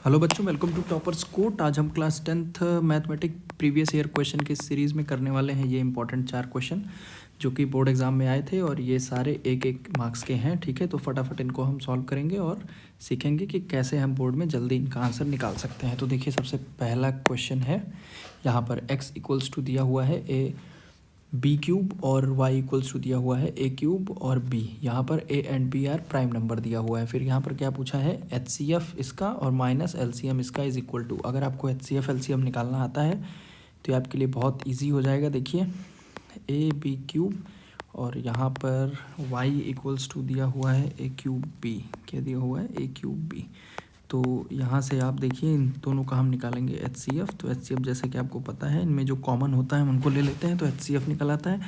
Hello बच्चों, welcome to toppers quote. आज हम class 10th mathematic previous year question के सीरीज़ में करने वाले हैं। ये इंपॉर्टेंट 4 क्वेश्चन जो कि बोर्ड एग्जाम में आए थे और ये सारे एक एक मार्क्स के हैं। ठीक है, तो फटाफट इनको हम सॉल्व करेंगे और सीखेंगे कि कैसे हम बोर्ड में जल्दी इनका आंसर निकाल सकते हैं। तो देखिए, सबसे पहला क्वेश्चन है, यहाँ पर x इक्वल्स टू दिया हुआ है a बी क्यूब और y इक्वल्स टू दिया हुआ है ए क्यूब और b। यहाँ पर a and b are prime number दिया हुआ है। फिर यहाँ पर क्या पूछा है, HCF इसका और माइनस LCM इसका इज इक्वल टू। अगर आपको HCF LCM निकालना आता है तो ये आपके लिए बहुत इजी हो जाएगा। देखिए, a b क्यूब और यहाँ पर y इक्वल्स टू दिया हुआ है ए क्यूब b। क्या दिया हुआ है, ए क्यूब b। तो यहाँ से आप देखिए, इन दोनों का हम निकालेंगे HCF। तो HCF जैसे कि आपको पता है, इनमें जो कॉमन होता है हम उनको ले लेते हैं तो HCF निकल आता है।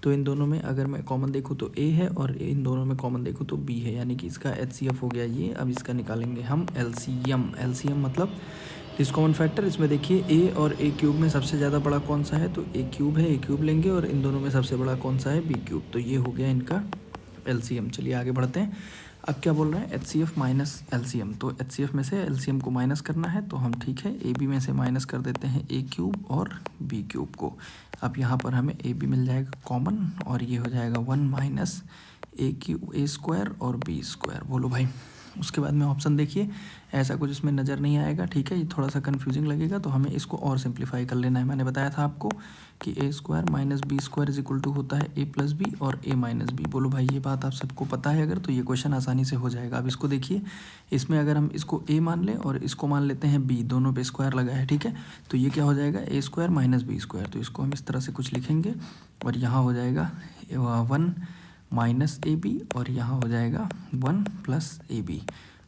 तो इन दोनों में अगर मैं कॉमन देखूँ तो A है और इन दोनों में कॉमन देखूँ तो B है, यानी कि इसका HCF हो गया ये। अब इसका निकालेंगे हम LCM। LCM मतलब दिस कॉमन फैक्टर। इसमें देखिए A और A क्यूब में सबसे ज़्यादा बड़ा कौन सा है, तो A क्यूब है, A क्यूब लेंगे। और इन दोनों में सबसे बड़ा कौन सा है, B क्यूब। तो ये हो गया इनका LCM। चलिए आगे बढ़ते हैं। अब क्या बोल रहे हैं, HCF माइनस LCM। तो HCF में से LCM को माइनस करना है, तो हम ठीक है AB में से माइनस कर देते हैं A क्यूब और B क्यूब को। अब यहाँ पर हमें AB मिल जाएगा कॉमन और ये हो जाएगा 1 माइनस A स्क्वायर और B स्क्वायर। बोलो भाई। उसके बाद में ऑप्शन देखिए, ऐसा कुछ इसमें नज़र नहीं आएगा। ठीक है, ये थोड़ा सा कन्फ्यूजिंग लगेगा, तो हमें इसको और सिंप्लीफाई कर लेना है। मैंने बताया था आपको कि A square minus B square is equal to होता है A प्लस बी और A माइनस बी। बोलो भाई, ये बात आप सबको पता है अगर, तो ये क्वेश्चन आसानी से हो जाएगा। अब इसको देखिए, इसमें अगर हम इसको A मान लें और इसको मान लेते हैं B, दोनों पे स्क्वायर लगा है। ठीक है, तो ये क्या हो जाएगा, A square minus B square. तो इसको हम इस तरह से कुछ लिखेंगे और यहाँ हो जाएगा 1 माइनस AB और यहाँ हो जाएगा 1 प्लस AB।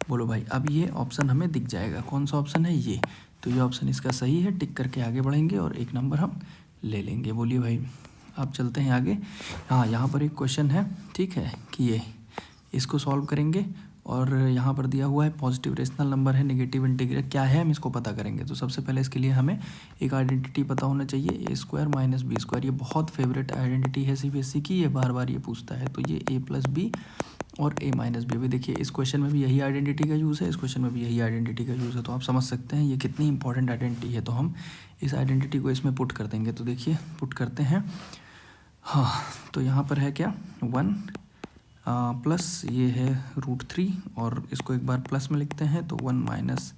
बोलो भाई, अब ये ऑप्शन हमें दिख जाएगा। कौन सा ऑप्शन है, ये। तो ये ऑप्शन इसका सही है। टिक करके आगे बढ़ेंगे और एक नंबर हम ले लेंगे। बोलिए भाई, आप चलते हैं आगे। हाँ, यहाँ पर एक क्वेश्चन है, ठीक है, कि ये इसको सॉल्व करेंगे और यहाँ पर दिया हुआ है पॉजिटिव रेशनल नंबर है, नेगेटिव इंटीग्रल क्या है, हम इसको पता करेंगे। तो सबसे पहले इसके लिए हमें एक आइडेंटिटी पता होना चाहिए, A square minus B square. ये बहुत फेवरेट आइडेंटिटी है CBSE की, ये बार बार ये पूछता है। तो ये A प्लस बी और A माइनस बी। अभी देखिए, इस क्वेश्चन में भी यही आइडेंटिटी का यूज़ है, इस क्वेश्चन में भी यही आइडेंटिटी का यूज़ है। तो आप समझ सकते हैं ये कितनी इंपॉर्टेंट आइडेंटिटी है। तो हम इस आइडेंटिटी को इसमें पुट कर देंगे। तो देखिए, पुट करते हैं। हाँ, तो यहाँ पर है क्या, 1 प्लस ये है √3 और इसको एक बार प्लस में लिखते हैं तो 1 माइनस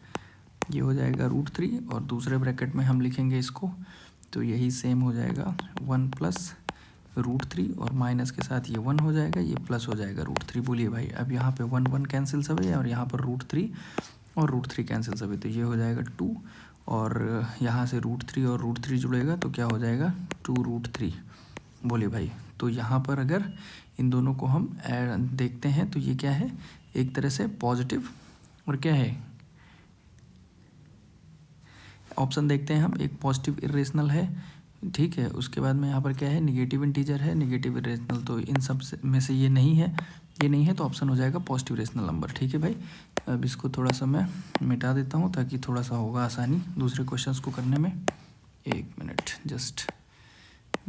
ये हो जाएगा √3 और दूसरे ब्रैकेट में हम लिखेंगे इसको, तो यही सेम हो जाएगा 1 प्लस √3 और माइनस के साथ ये 1 हो जाएगा, ये प्लस हो जाएगा √3। बोलिए भाई, अब यहाँ पे 1 1 कैंसिल सभी और यहाँ पर √3 और √3 कैंसिल सभी, तो ये हो जाएगा 2 और यहाँ से √3 और √3 जुड़ेगा तो क्या हो जाएगा 2√3। बोलिए भाई, तो यहाँ पर अगर इन दोनों को हम देखते हैं तो ये क्या है, एक तरह से पॉजिटिव और क्या है, ऑप्शन देखते हैं हम, एक पॉजिटिव इरेशनल है। ठीक है, उसके बाद में यहाँ पर क्या है, निगेटिव इंटीजर है, निगेटिव इरेशनल। तो इन सब में से ये नहीं है, ये नहीं है, तो ऑप्शन हो जाएगा पॉजिटिव रेशनल नंबर। ठीक है भाई, अब इसको थोड़ा सा मैं मिटा देता हूँ ताकि थोड़ा सा होगा आसानी दूसरे क्वेश्चंस को करने में। 1 minute, just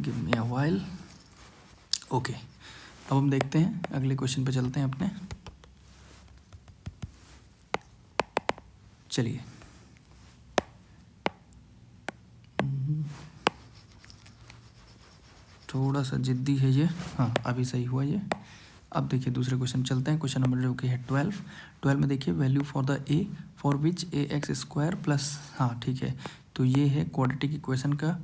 give me a while. Okay, अब हम देखते हैं, अगले क्वेश्चन पे चलते हैं अपने। चलिए, थोड़ा सा जिद्दी है ये। हाँ, अभी सही हुआ ये। अब देखिए, दूसरे क्वेश्चन चलते हैं। क्वेश्चन नंबर जो कि है 12 में देखिए, value for the A for which AX square plus, हाँ ठीक है, तो ये है क्वाड्रेटिक इक्वेशन का।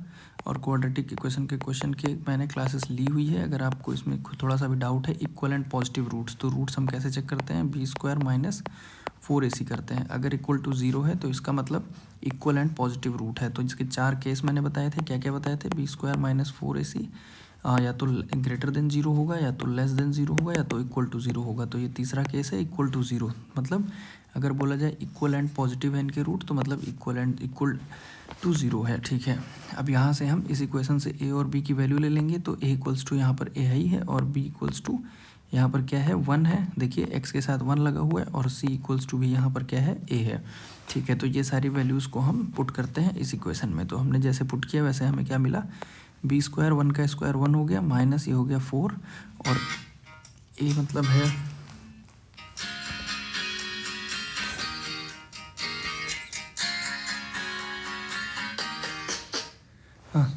और क्वाड्रेटिक इक्वेशन के मैंने क्लासेस ली हुई है। अगर आपको इसमें थोड़ा सा भी डाउट है, इक्वल एंड पॉजिटिव रूट्स, तो रूट्स हम कैसे चेक करते हैं, B स्क्वायर माइनस 4AC करते हैं। अगर इक्वल टू 0 है तो इसका मतलब इक्वल एंड पॉजिटिव रूट है। तो इसके 4 केस मैंने बताए थे, क्या क्या बताए थे, B स्क्वायर माइनस 4AC या तो ग्रेटर देन 0 होगा, या तो लेस देन 0 होगा, या तो इक्वल टू 0 होगा। तो ये तीसरा केस है, इक्वल टू 0। मतलब अगर बोला जाए इक्वल एंड पॉजिटिव है इनके रूट, तो मतलब इक्वल टू 0 है। ठीक है, अब यहाँ से हम इस इक्वेशन से A और B की वैल्यू ले लेंगे। तो A इक्वल्स टू यहाँ पर A ही है और B इक्वल्स टू यहाँ पर क्या है, 1 है। देखिए, x के साथ 1 लगा हुआ है और C इक्वल्स टू भी यहाँ पर क्या है, A है। ठीक है, तो ये सारी वैल्यूज़ को हम पुट करते हैं इस इक्वेशन में। तो हमने जैसे पुट किया वैसे हमें क्या मिला, B स्क्वायर 1 का स्क्वायर 1 हो गया, माइनस ये हो गया 4 और A मतलब है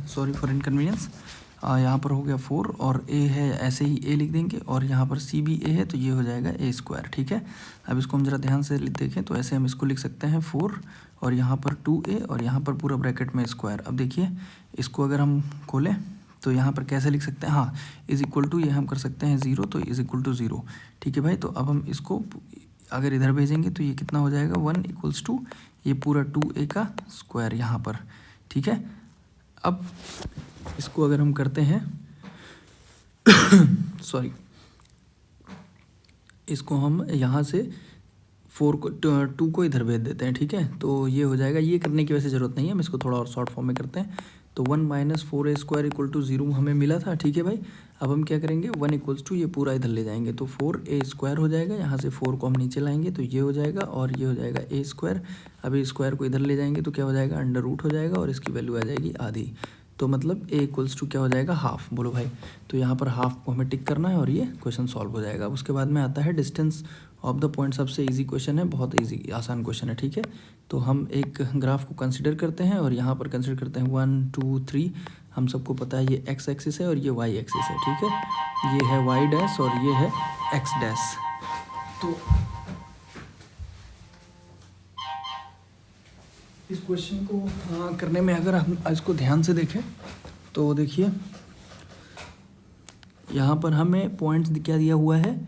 सॉरी फॉर इनकन्वीनियंस। यहाँ पर हो गया 4 और ए है, ऐसे ही ए लिख देंगे, और यहाँ पर सी भी ए है तो ये हो जाएगा ए स्क्वायर। ठीक है, अब इसको हम ज़रा ध्यान से देखें तो ऐसे हम इसको लिख सकते हैं 4 और यहाँ पर 2a और यहाँ पर पूरा ब्रैकेट में स्क्वायर। अब देखिए इसको अगर हम खोलें तो यहाँ पर कैसे लिख सकते हैं, हाँ इज़ इक्वल टू, ये हम कर सकते हैं 0, तो इज़ इक्वल टू 0। ठीक है भाई, तो अब हम इसको अगर इधर भेजेंगे तो ये कितना हो जाएगा 1 इक्वल्स टू ये पूरा 2a का स्क्वायर यहाँ पर। ठीक है, अब इसको अगर हम करते हैं सॉरी, इसको हम यहाँ से 4 को 2 को इधर भेज देते हैं। ठीक है, तो ये हो जाएगा, ये करने की वैसे ज़रूरत नहीं है, हम इसको थोड़ा और शॉर्ट फॉर्म में करते हैं। तो 1 minus 4a square equal to 0 हमें मिला था। ठीक है भाई, अब हम क्या करेंगे 1 इक्वल्स टू ये पूरा इधर ले जाएंगे तो 4a स्क्वायर हो जाएगा, यहाँ से 4 को हम नीचे लाएंगे तो ये हो जाएगा और ये हो जाएगा a स्क्वायर। अभी स्क्वायर को इधर ले जाएंगे तो क्या हो जाएगा अंडर रूट हो जाएगा और इसकी वैल्यू आ जाएगी आधी, तो मतलब a इक्वल्स टू क्या हो जाएगा हाफ। बोलो भाई, तो यहाँ पर हाफ को हमें टिक करना है और ये क्वेश्चन सॉल्व हो जाएगा। उसके बाद में आता है डिस्टेंस ऑफ द पॉइंट, सबसे इजी क्वेश्चन है, बहुत इजी आसान क्वेश्चन है। ठीक है, तो हम एक ग्राफ को कंसिडर करते हैं और यहाँ पर कंसिडर करते हैं 1 2 3। हम सबको पता है ये x एक्सिस है और ये y एक्सिस है। ठीक है, ये है y डैश और ये है x डैश। तो इस क्वेश्चन को करने में अगर हम इसको ध्यान से देखें तो देखिए यहाँ पर हमें पॉइंट्स क्या दिया हुआ है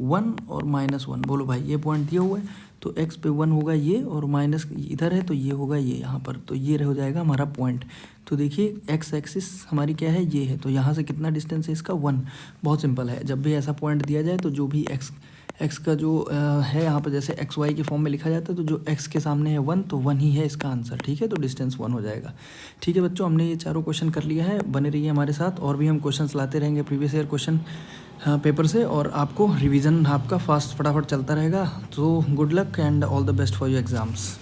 1 और -1। बोलो भाई, ये पॉइंट दिया हुआ है तो x पे 1 होगा ये और माइनस इधर है तो ये होगा ये यहाँ पर, तो ये हो जाएगा हमारा पॉइंट। तो देखिए x एक्सिस हमारी क्या है, ये है, तो यहाँ से कितना डिस्टेंस है इसका 1। बहुत सिंपल है, जब भी ऐसा पॉइंट दिया जाए तो जो भी x का जो है यहाँ पर जैसे xy के फॉर्म में लिखा जाता है तो जो x के सामने है 1 तो 1 ही है इसका आंसर। ठीक है, तो डिस्टेंस 1 हो जाएगा। ठीक है बच्चों, हमने ये चारों क्वेश्चन कर लिया है, बने रहिए हमारे साथ, और भी हम क्वेश्चंस लाते रहेंगे प्रीवियस ईयर क्वेश्चन पेपर से, और आपको रिवीजन आपका फास्ट फटाफट चलता रहेगा। तो good luck and all the best for your exams.